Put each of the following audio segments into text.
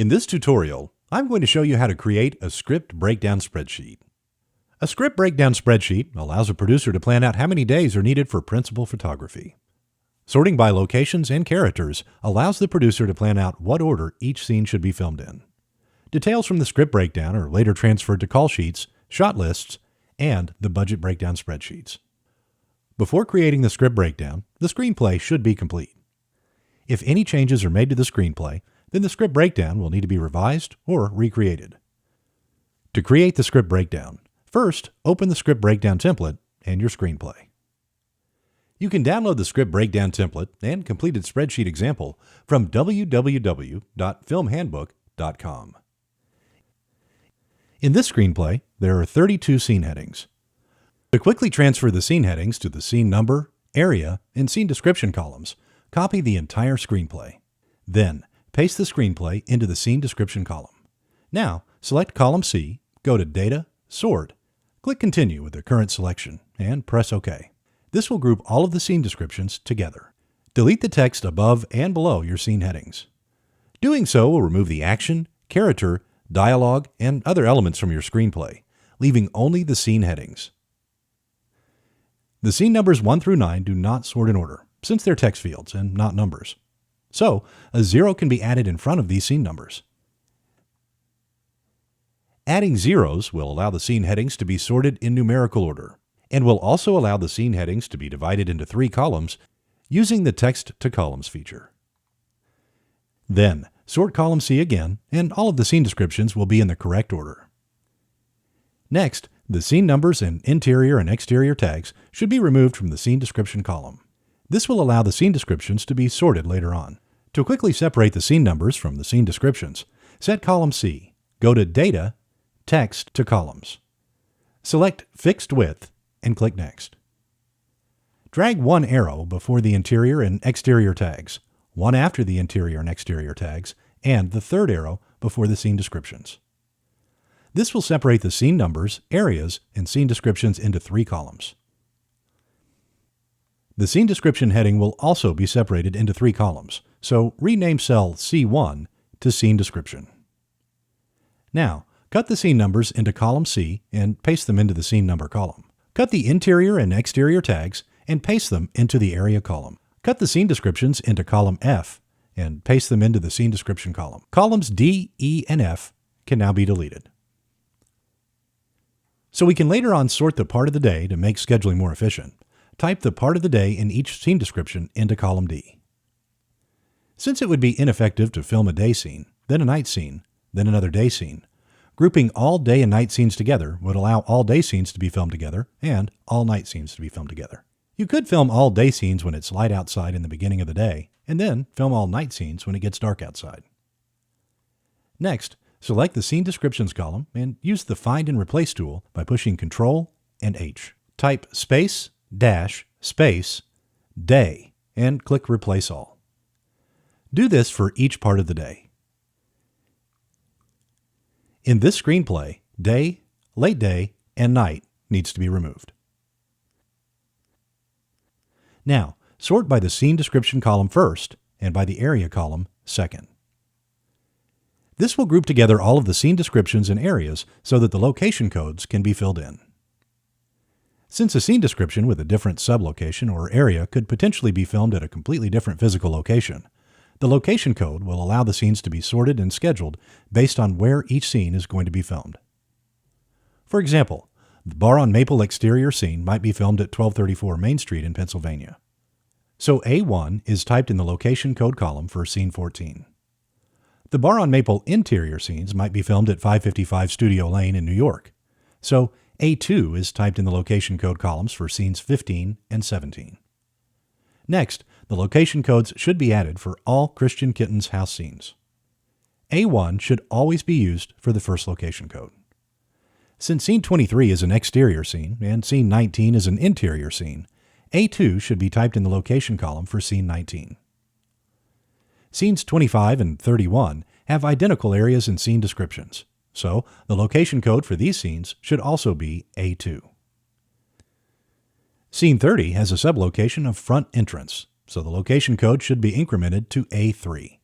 In this tutorial, I'm going to show you how to create a script breakdown spreadsheet. A script breakdown spreadsheet allows a producer to plan out how many days are needed for principal photography. Sorting by locations and characters allows the producer to plan out what order each scene should be filmed in. Details from the script breakdown are later transferred to call sheets, shot lists, and the budget breakdown spreadsheets. Before creating the script breakdown, the screenplay should be complete. If any changes are made to the screenplay, then the script breakdown will need to be revised or recreated. To create the script breakdown, first open the script breakdown template and your screenplay. You can download the script breakdown template and completed spreadsheet example from www.filmhandbook.com. In this screenplay, there are 32 scene headings. To quickly transfer the scene headings to the scene number, area, and scene description columns, copy the entire screenplay. Then, paste the screenplay into the scene description column. Now, select column C, go to Data, Sort, click Continue with the current selection, and press OK. This will group all of the scene descriptions together. Delete the text above and below your scene headings. Doing so will remove the action, character, dialogue, and other elements from your screenplay, leaving only the scene headings. The scene numbers 1 through 9 do not sort in order, since they're text fields and not numbers. So, a 0 can be added in front of these scene numbers. Adding zeros will allow the scene headings to be sorted in numerical order, and will also allow the scene headings to be divided into 3 columns using the Text to Columns feature. Then, sort column C again, and all of the scene descriptions will be in the correct order. Next, the scene numbers and interior and exterior tags should be removed from the scene description column. This will allow the scene descriptions to be sorted later on. To quickly separate the scene numbers from the scene descriptions, set column C, go to Data, Text to Columns. Select Fixed Width and click Next. Drag one arrow before the interior and exterior tags, one after the interior and exterior tags, and the third arrow before the scene descriptions. This will separate the scene numbers, areas, and scene descriptions into 3 columns. The scene description heading will also be separated into 3 columns, so rename cell C1 to Scene Description. Now, cut the scene numbers into column C and paste them into the scene number column. Cut the interior and exterior tags and paste them into the area column. Cut the scene descriptions into column F and paste them into the scene description column. Columns D, E, and F can now be deleted. So we can later on sort the part of the day to make scheduling more efficient. Type the part of the day in each scene description into column D. Since it would be ineffective to film a day scene, then a night scene, then another day scene, grouping all day and night scenes together would allow all day scenes to be filmed together and all night scenes to be filmed together. You could film all day scenes when it's light outside in the beginning of the day, and then film all night scenes when it gets dark outside. Next, select the Scene Descriptions column and use the Find and Replace tool by pushing Ctrl and H. Type space, dash, space, day, and click Replace All. Do this for each part of the day. In this screenplay, day, late day, and night needs to be removed. Now, sort by the Scene Description column first and by the Area column second. This will group together all of the scene descriptions and areas so that the location codes can be filled in. Since a scene description with a different sublocation or area could potentially be filmed at a completely different physical location, the location code will allow the scenes to be sorted and scheduled based on where each scene is going to be filmed. For example, the Bar on Maple exterior scene might be filmed at 1234 Main Street in Pennsylvania. So A1 is typed in the location code column for scene 14. The Bar on Maple interior scenes might be filmed at 555 Studio Lane in New York. So A2 is typed in the location code columns for scenes 15 and 17. Next, the location codes should be added for all Christian Kitten's house scenes. A1 should always be used for the first location code. Since scene 23 is an exterior scene and scene 19 is an interior scene, A2 should be typed in the location column for scene 19. Scenes 25 and 31 have identical areas and scene descriptions, so the location code for these scenes should also be A2. Scene 30 has a sublocation of front entrance, so the location code should be incremented to A3.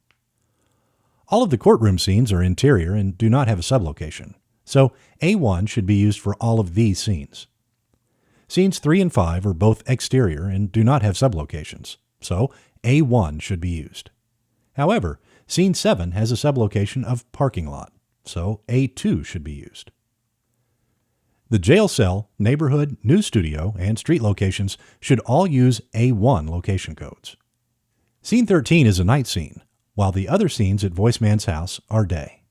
All of the courtroom scenes are interior and do not have a sublocation, so A1 should be used for all of these scenes. Scenes 3 and 5 are both exterior and do not have sublocations, so A1 should be used. However, Scene 7 has a sublocation of parking lot, so A2 should be used. The jail cell, neighborhood, news studio, and street locations should all use A1 location codes. Scene 13 is a night scene, while the other scenes at Voiceman's house are day.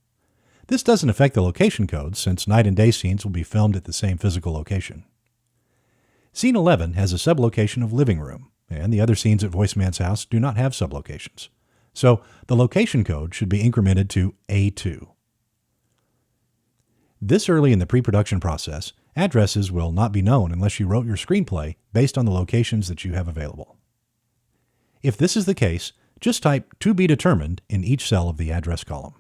This doesn't affect the location codes since night and day scenes will be filmed at the same physical location. Scene 11 has a sublocation of living room, and the other scenes at Voiceman's house do not have sublocations. So the location code should be incremented to A2. This early in the pre-production process, addresses will not be known unless you wrote your screenplay based on the locations that you have available. If this is the case, just type "to be determined" in each cell of the address column.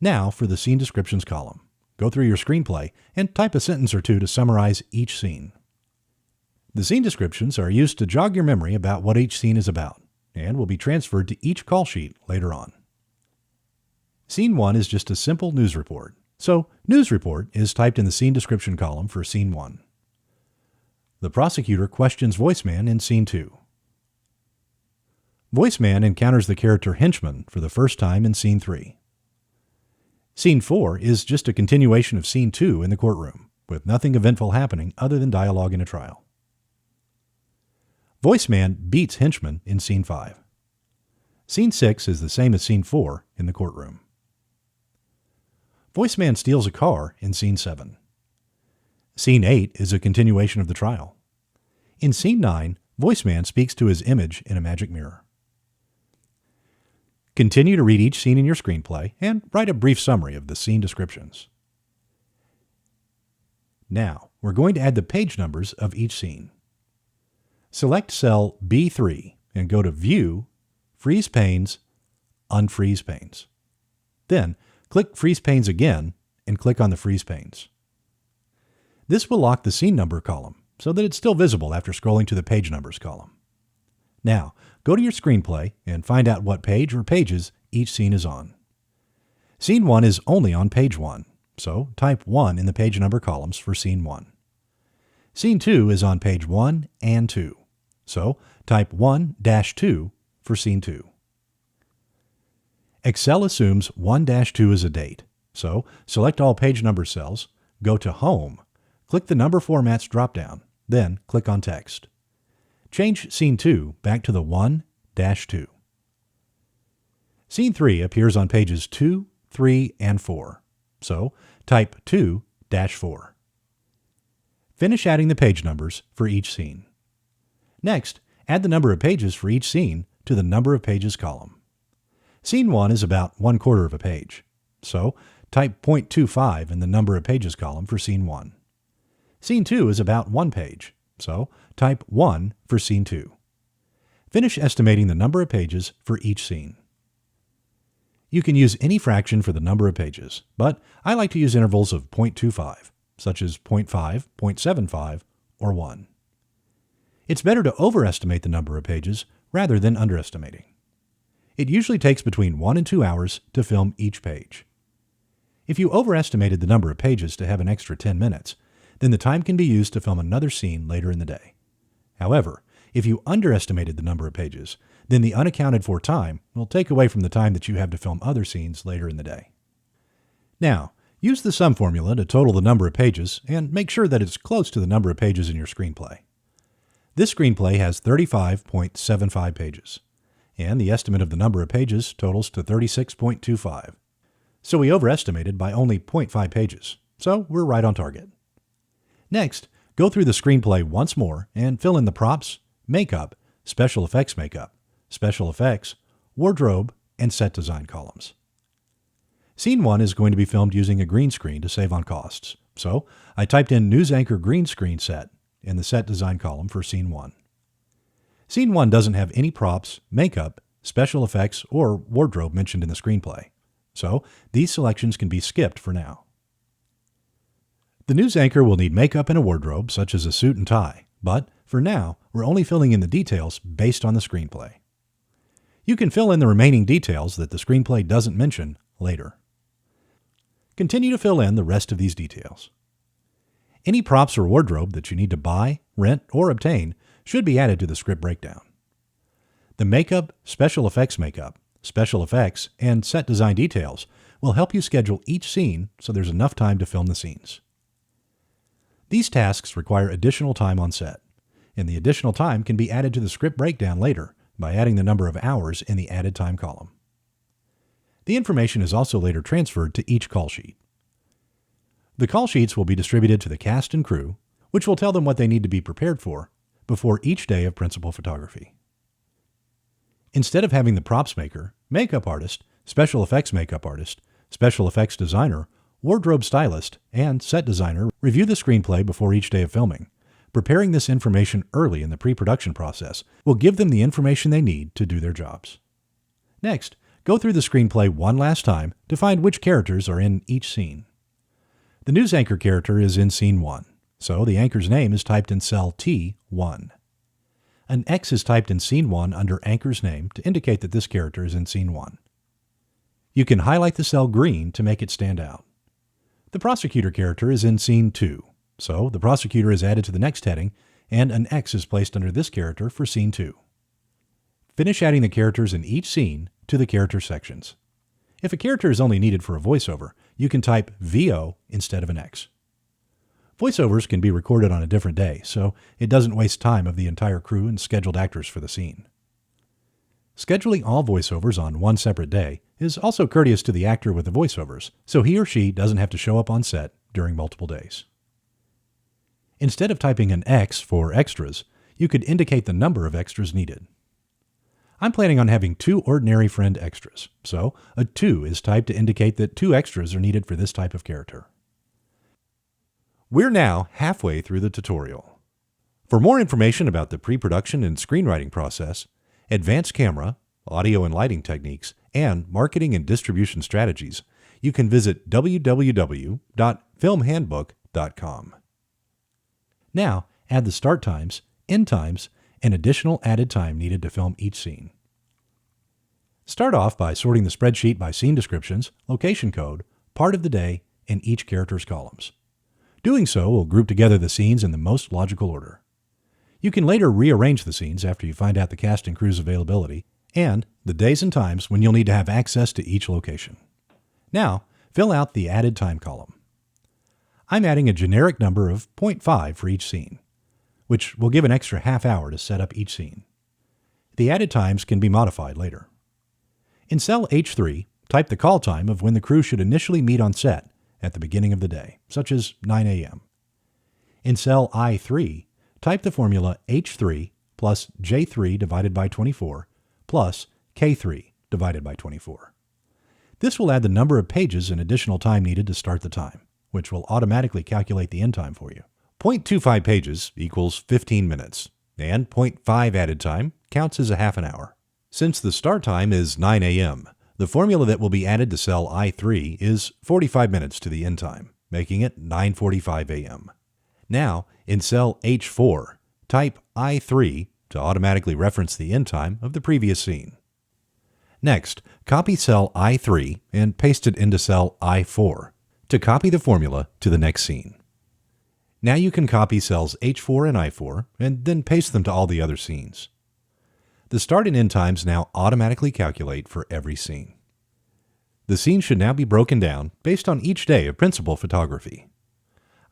Now for the scene descriptions column. Go through your screenplay and type a sentence or two to summarize each scene. The scene descriptions are used to jog your memory about what each scene is about, and will be transferred to each call sheet later on. Scene 1 is just a simple news report, so news report is typed in the scene description column for Scene 1. The prosecutor questions Voiceman in Scene 2. Voiceman encounters the character Henchman for the first time in Scene 3. Scene 4 is just a continuation of Scene 2 in the courtroom, with nothing eventful happening other than dialogue in a trial. Voiceman beats Henchman in Scene 5. Scene 6 is the same as Scene 4 in the courtroom. Voiceman steals a car in Scene 7. Scene 8 is a continuation of the trial. In Scene 9, Voiceman speaks to his image in a magic mirror. Continue to read each scene in your screenplay and write a brief summary of the scene descriptions. Now, we're going to add the page numbers of each scene. Select cell B3 and go to View, Freeze Panes, Unfreeze Panes. Then, click Freeze Panes again and click on the Freeze Panes. This will lock the scene number column so that it's still visible after scrolling to the page numbers column. Now, go to your screenplay and find out what page or pages each scene is on. Scene 1 is only on page 1, so type 1 in the page number columns for Scene 1. Scene 2 is on page 1 and 2, so type 1-2 for Scene 2. Excel assumes 1-2 is a date, so select all page number cells, go to Home, click the Number Formats drop-down, then click on Text. Change Scene 2 back to the 1-2. Scene 3 appears on pages 2, 3, and 4, so type 2-4. Finish adding the page numbers for each scene. Next, add the number of pages for each scene to the Number of Pages column. Scene 1 is about 1/4 of a page, so type 0.25 in the Number of Pages column for Scene 1. Scene 2 is about 1 page, so type 1 for Scene 2. Finish estimating the number of pages for each scene. You can use any fraction for the number of pages, but I like to use intervals of 0.25, such as 0.5, 0.75, or 1. It's better to overestimate the number of pages rather than underestimating. It usually takes between 1 and 2 hours to film each page. If you overestimated the number of pages to have an extra 10 minutes, then the time can be used to film another scene later in the day. However, if you underestimated the number of pages, then the unaccounted for time will take away from the time that you have to film other scenes later in the day. Now, use the sum formula to total the number of pages and make sure that it's close to the number of pages in your screenplay. This screenplay has 35.75 pages, and the estimate of the number of pages totals to 36.25. So we overestimated by only 0.5 pages, so we're right on target. Next, go through the screenplay once more and fill in the props, makeup, special effects makeup, special effects, wardrobe, and set design columns. Scene 1 is going to be filmed using a green screen to save on costs, so I typed in News Anchor Green Screen Set in the set design column for Scene 1. Scene 1 doesn't have any props, makeup, special effects, or wardrobe mentioned in the screenplay, so these selections can be skipped for now. The news anchor will need makeup and a wardrobe, such as a suit and tie, but for now, we're only filling in the details based on the screenplay. You can fill in the remaining details that the screenplay doesn't mention later. Continue to fill in the rest of these details. Any props or wardrobe that you need to buy, rent, or obtain should be added to the script breakdown. The makeup, special effects, and set design details will help you schedule each scene so there's enough time to film the scenes. These tasks require additional time on set, and the additional time can be added to the script breakdown later by adding the number of hours in the added time column. The information is also later transferred to each call sheet. The call sheets will be distributed to the cast and crew, which will tell them what they need to be prepared for before each day of principal photography. Instead of having the props maker, makeup artist, special effects makeup artist, special effects designer, wardrobe stylist, and set designer review the screenplay before each day of filming, preparing this information early in the pre-production process will give them the information they need to do their jobs. Next, go through the screenplay one last time to find which characters are in each scene. The news anchor character is in scene 1, so the anchor's name is typed in cell T1. An X is typed in scene 1 under anchor's name to indicate that this character is in scene 1. You can highlight the cell green to make it stand out. The prosecutor character is in scene 2, so the prosecutor is added to the next heading, and an X is placed under this character for scene 2. Finish adding the characters in each scene to the character sections. If a character is only needed for a voiceover, you can type VO instead of an X. Voiceovers can be recorded on a different day, so it doesn't waste time of the entire crew and scheduled actors for the scene. Scheduling all voiceovers on one separate day is also courteous to the actor with the voiceovers, so he or she doesn't have to show up on set during multiple days. Instead of typing an X for extras, you could indicate the number of extras needed. I'm planning on having 2 ordinary friend extras, so a 2 is typed to indicate that 2 extras are needed for this type of character. We're now halfway through the tutorial. For more information about the pre-production and screenwriting process, advanced camera, audio and lighting techniques, and marketing and distribution strategies, you can visit www.filmhandbook.com. Now, add the start times, end times, and additional added time needed to film each scene. Start off by sorting the spreadsheet by scene descriptions, location code, part of the day, and each character's columns. Doing so will group together the scenes in the most logical order. You can later rearrange the scenes after you find out the cast and crew's availability and the days and times when you'll need to have access to each location. Now, fill out the added time column. I'm adding a generic number of 0.5 for each scene, which will give an extra half hour to set up each scene. The added times can be modified later. In cell H3, type the call time of when the crew should initially meet on set at the beginning of the day, such as 9 a.m. In cell I3, type the formula H3 plus J3 divided by 24 plus K3 divided by 24. This will add the number of pages and additional time needed to start the time, which will automatically calculate the end time for you. 0.25 pages equals 15 minutes, and 0.5 added time counts as a half an hour. Since the start time is 9 a.m., the formula that will be added to cell I3 is 45 minutes to the end time, making it 9:45 a.m. Now, in cell H4, type I3 to automatically reference the end time of the previous scene. Next, copy cell I3 and paste it into cell I4 to copy the formula to the next scene. Now you can copy cells H4 and I4 and then paste them to all the other scenes. The start and end times now automatically calculate for every scene. The scene should now be broken down based on each day of principal photography.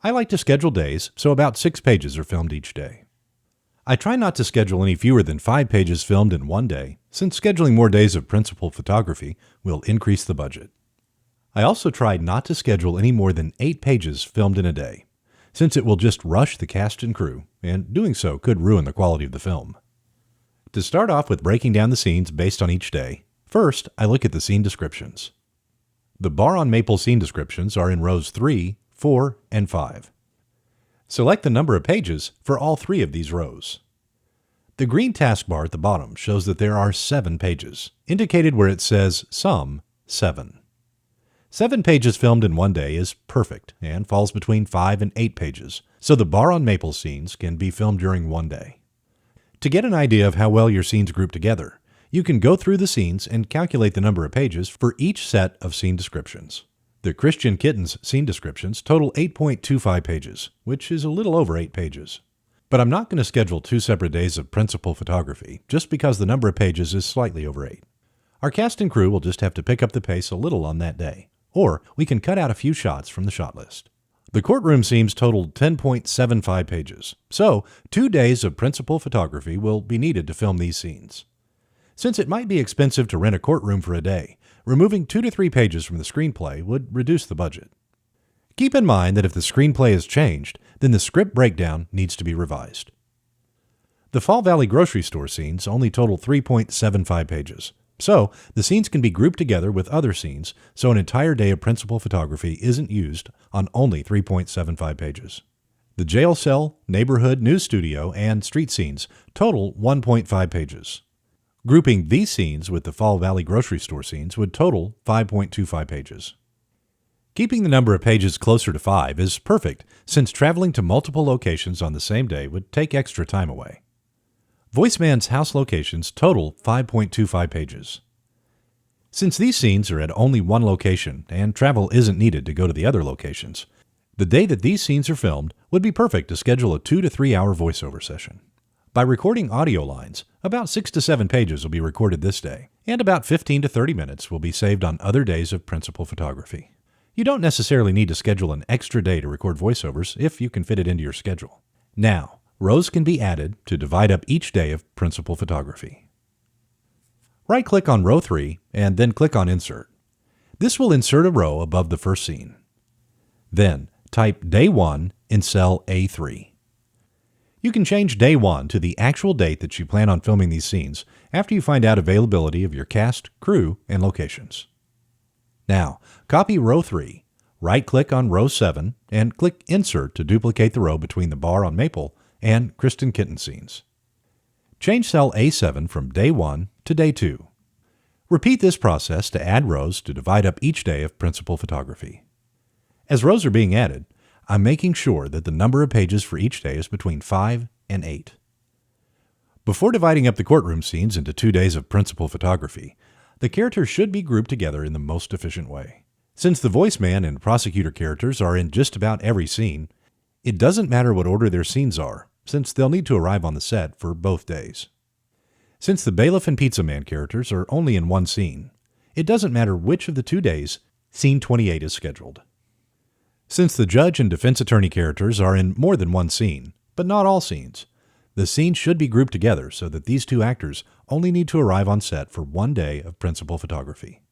I like to schedule days, so about 6 pages are filmed each day. I try not to schedule any fewer than 5 pages filmed in one day, since scheduling more days of principal photography will increase the budget. I also try not to schedule any more than 8 pages filmed in a day, since it will just rush the cast and crew, and doing so could ruin the quality of the film. To start off with breaking down the scenes based on each day, first I look at the scene descriptions. The bar on maple scene descriptions are in rows 3, 4, and 5. Select the number of pages for all 3 of these rows. The green taskbar at the bottom shows that there are 7 pages, indicated where it says Sum 7. 7 pages filmed in one day is perfect and falls between 5 and 8 pages, so the bar on maple scenes can be filmed during one day. To get an idea of how well your scenes group together, you can go through the scenes and calculate the number of pages for each set of scene descriptions. The Christian Kitten's scene descriptions total 8.25 pages, which is a little over 8 pages. But I'm not going to schedule 2 separate days of principal photography just because the number of pages is slightly over 8. Our cast and crew will just have to pick up the pace a little on that day, or we can cut out a few shots from the shot list. The courtroom scenes totaled 10.75 pages, so 2 days of principal photography will be needed to film these scenes. Since it might be expensive to rent a courtroom for a day, removing 2 to 3 pages from the screenplay would reduce the budget. Keep in mind that if the screenplay is changed, then the script breakdown needs to be revised. The Fall Valley grocery store scenes only total 3.75 pages, so the scenes can be grouped together with other scenes so an entire day of principal photography isn't used on only 3.75 pages. The jail cell, neighborhood, news studio, and street scenes total 1.5 pages. Grouping these scenes with the Fall Valley grocery store scenes would total 5.25 pages. Keeping the number of pages closer to 5 is perfect, since traveling to multiple locations on the same day would take extra time away. Voiceman's house locations total 5.25 pages. Since these scenes are at only one location and travel isn't needed to go to the other locations, the day that these scenes are filmed would be perfect to schedule a 2 to 3 hour voiceover session. By recording audio lines, about 6 to 7 pages will be recorded this day, and about 15 to 30 minutes will be saved on other days of principal photography. You don't necessarily need to schedule an extra day to record voiceovers if you can fit it into your schedule. Now, rows can be added to divide up each day of principal photography. Right-click on row 3 and then click on Insert. This will insert a row above the first scene. Then, type Day 1 in cell A3. You can change Day 1 to the actual date that you plan on filming these scenes after you find out availability of your cast, crew, and locations. Now, copy row 3, right-click on row 7, and click Insert to duplicate the row between the bar on Maple and Kristen Kitten scenes. Change cell A7 from Day 1 to Day 2. Repeat this process to add rows to divide up each day of principal photography. As rows are being added, I'm making sure that the number of pages for each day is between 5 and 8. Before dividing up the courtroom scenes into 2 days of principal photography, the characters should be grouped together in the most efficient way. Since the voiceman and prosecutor characters are in just about every scene, it doesn't matter what order their scenes are, since they'll need to arrive on the set for both days. Since the bailiff and pizza man characters are only in one scene, it doesn't matter which of the 2 days scene 28 is scheduled. Since the judge and defense attorney characters are in more than one scene, but not all scenes, the scenes should be grouped together so that these 2 actors only need to arrive on set for 1 day of principal photography.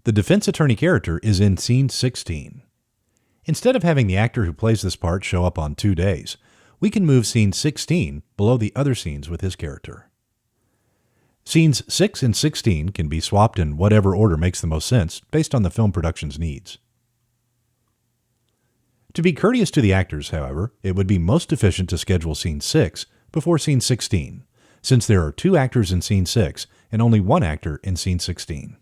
The defense attorney character is in scene 16. Instead of having the actor who plays this part show up on 2 days, we can move scene 16 below the other scenes with his character. Scenes 6 and 16 can be swapped in whatever order makes the most sense based on the film production's needs. To be courteous to the actors, however, it would be most efficient to schedule scene 6 before scene 16, since there are 2 actors in scene 6 and only 1 actor in scene 16.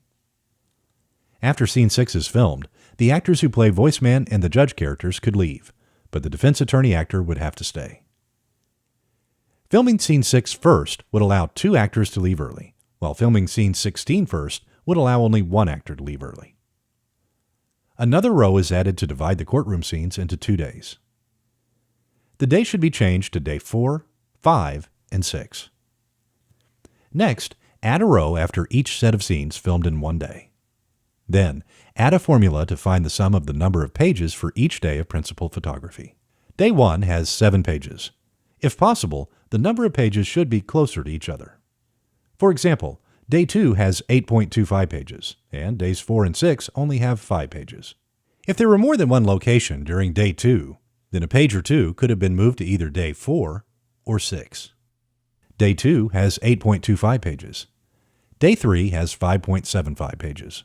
After scene 6 is filmed, the actors who play voiceman and the judge characters could leave, but the defense attorney actor would have to stay. Filming scene 6 first would allow 2 actors to leave early, while filming scene 16 first would allow only 1 actor to leave early. Another row is added to divide the courtroom scenes into 2 days. The day should be changed to day 4, 5, and 6. Next, add a row after each set of scenes filmed in 1 day. Then, add a formula to find the sum of the number of pages for each day of principal photography. Day 1 has 7 pages. If possible, the number of pages should be closer to each other. For example, Day 2 has 8.25 pages, and days 4 and 6 only have 5 pages. If there were more than one location during Day 2, then a page or 2 could have been moved to either Day 4 or 6. Day 2 has 8.25 pages. Day 3 has 5.75 pages.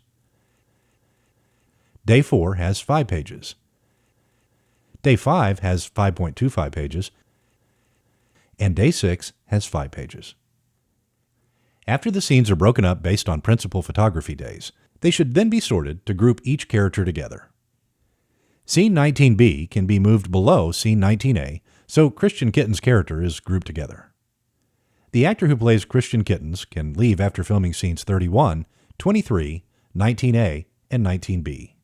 Day 4 has 5 pages. Day 5 has 5.25 pages, and Day 6 has 5 pages. After the scenes are broken up based on principal photography days, they should then be sorted to group each character together. Scene 19B can be moved below Scene 19A, so Christian Kitten's character is grouped together. The actor who plays Christian Kittens can leave after filming scenes 31, 23, 19A, and 19B.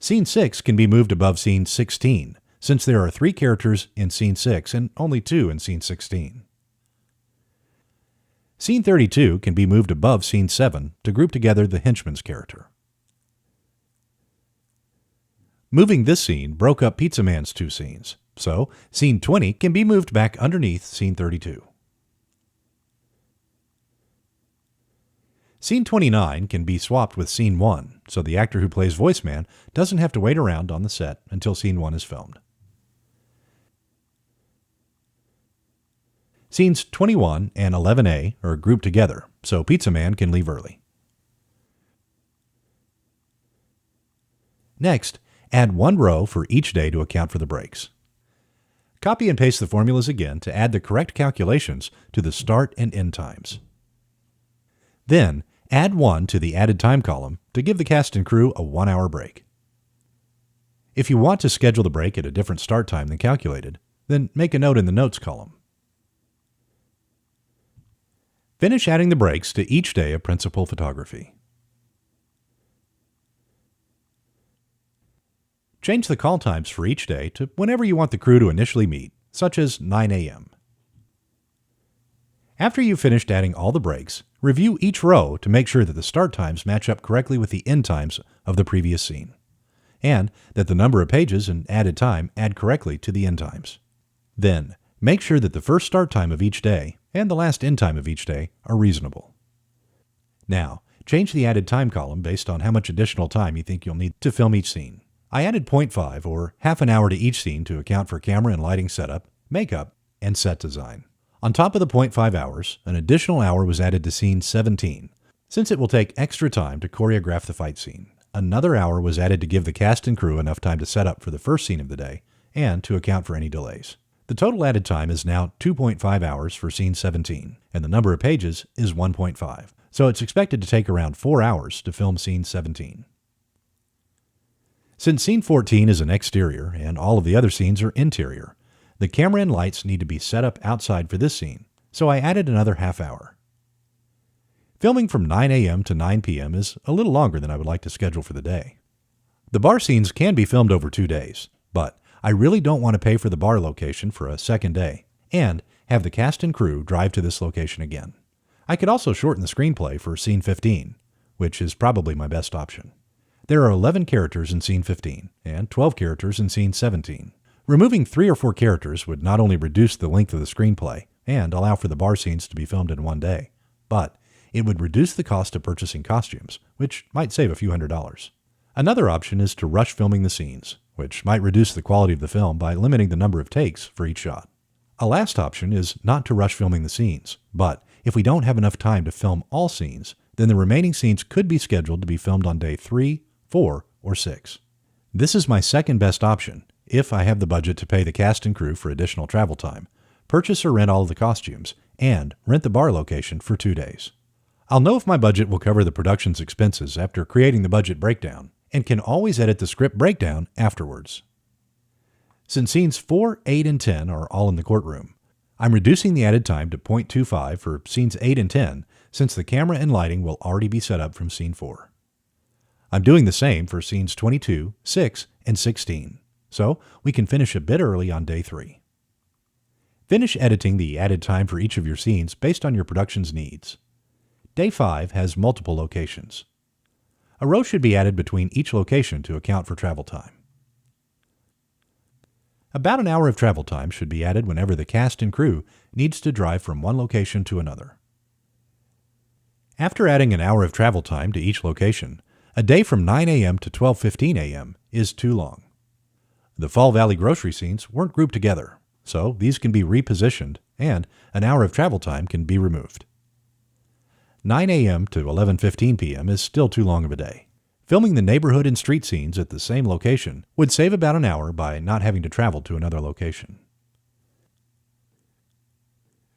Scene 6 can be moved above scene 16, since there are 3 characters in scene 6 and only 2 in scene 16. Scene 32 can be moved above scene 7 to group together the henchman's character. Moving this scene broke up Pizza Man's 2 scenes, so scene 20 can be moved back underneath scene 32. Scene 29 can be swapped with scene 1, so the actor who plays Voiceman doesn't have to wait around on the set until scene 1 is filmed. Scenes 21 and 11A are grouped together, so Pizza Man can leave early. Next, add 1 row for each day to account for the breaks. Copy and paste the formulas again to add the correct calculations to the start and end times. Then, add 1 to the added time column to give the cast and crew a 1-hour break. If you want to schedule the break at a different start time than calculated, then make a note in the notes column. Finish adding the breaks to each day of principal photography. Change the call times for each day to whenever you want the crew to initially meet, such as 9 a.m. After you've finished adding all the breaks, review each row to make sure that the start times match up correctly with the end times of the previous scene, and that the number of pages and added time add correctly to the end times. Then, make sure that the first start time of each day and the last end time of each day are reasonable. Now, change the added time column based on how much additional time you think you'll need to film each scene. I added 0.5 or half an hour to each scene to account for camera and lighting setup, makeup, and set design. On top of the 0.5 hours, an additional hour was added to scene 17. Since it will take extra time to choreograph the fight scene, another hour was added to give the cast and crew enough time to set up for the first scene of the day and to account for any delays. The total added time is now 2.5 hours for scene 17, and the number of pages is 1.5, so it's expected to take around 4 hours to film scene 17. Since scene 14 is an exterior and all of the other scenes are interior, the camera and lights need to be set up outside for this scene, so I added another half hour. Filming from 9 a.m. to 9 p.m. is a little longer than I would like to schedule for the day. The bar scenes can be filmed over 2 days, but I really don't want to pay for the bar location for a second day and have the cast and crew drive to this location again. I could also shorten the screenplay for scene 15, which is probably my best option. There are 11 characters in scene 15 and 12 characters in scene 17. Removing 3 or 4 characters would not only reduce the length of the screenplay and allow for the bar scenes to be filmed in one day, but it would reduce the cost of purchasing costumes, which might save a few $100s. Another option is to rush filming the scenes, which might reduce the quality of the film by limiting the number of takes for each shot. A last option is not to rush filming the scenes, but if we don't have enough time to film all scenes, then the remaining scenes could be scheduled to be filmed on day 3, 4, or 6. This is my second best option if I have the budget to pay the cast and crew for additional travel time, purchase or rent all of the costumes, and rent the bar location for 2 days. I'll know if my budget will cover the production's expenses after creating the budget breakdown, and can always edit the script breakdown afterwards. Since scenes 4, 8, and 10 are all in the courtroom, I'm reducing the added time to 0.25 for scenes 8 and 10 since the camera and lighting will already be set up from scene 4. I'm doing the same for scenes 22, 6, and 16, so we can finish a bit early on day 3. Finish editing the added time for each of your scenes based on your production's needs. Day 5 has multiple locations. A row should be added between each location to account for travel time. About an hour of travel time should be added whenever the cast and crew needs to drive from one location to another. After adding an hour of travel time to each location, a day from 9 a.m. to 12:15 a.m. is too long. The Fall Valley grocery scenes weren't grouped together, so these can be repositioned and an hour of travel time can be removed. 9 a.m. to 11:15 p.m. is still too long of a day. Filming the neighborhood and street scenes at the same location would save about an hour by not having to travel to another location.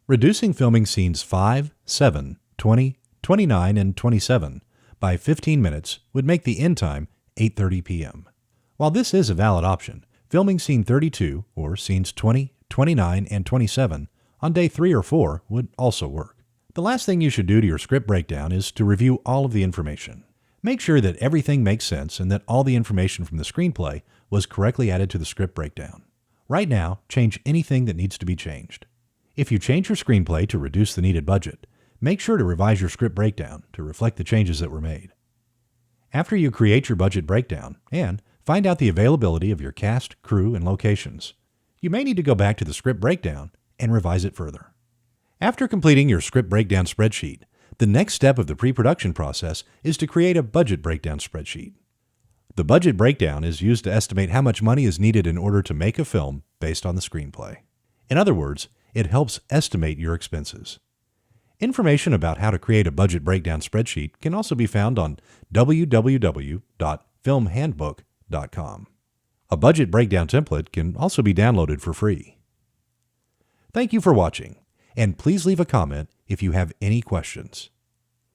Reducing filming scenes 5, 7, 20, 29, and 27 by 15 minutes would make the end time 8:30 p.m. While this is a valid option, filming scene 32, or scenes 20, 29, and 27 on day 3 or 4 would also work. The last thing you should do to your script breakdown is to review all of the information. Make sure that everything makes sense and that all the information from the screenplay was correctly added to the script breakdown. Right now, change anything that needs to be changed. If you change your screenplay to reduce the needed budget, make sure to revise your script breakdown to reflect the changes that were made. After you create your budget breakdown and find out the availability of your cast, crew, and locations, you may need to go back to the script breakdown and revise it further. After completing your script breakdown spreadsheet, the next step of the pre-production process is to create a budget breakdown spreadsheet. The budget breakdown is used to estimate how much money is needed in order to make a film based on the screenplay. In other words, it helps estimate your expenses. Information about how to create a budget breakdown spreadsheet can also be found on www.filmhandbook.com. A budget breakdown template can also be downloaded for free. Thank you for watching, and please leave a comment if you have any questions.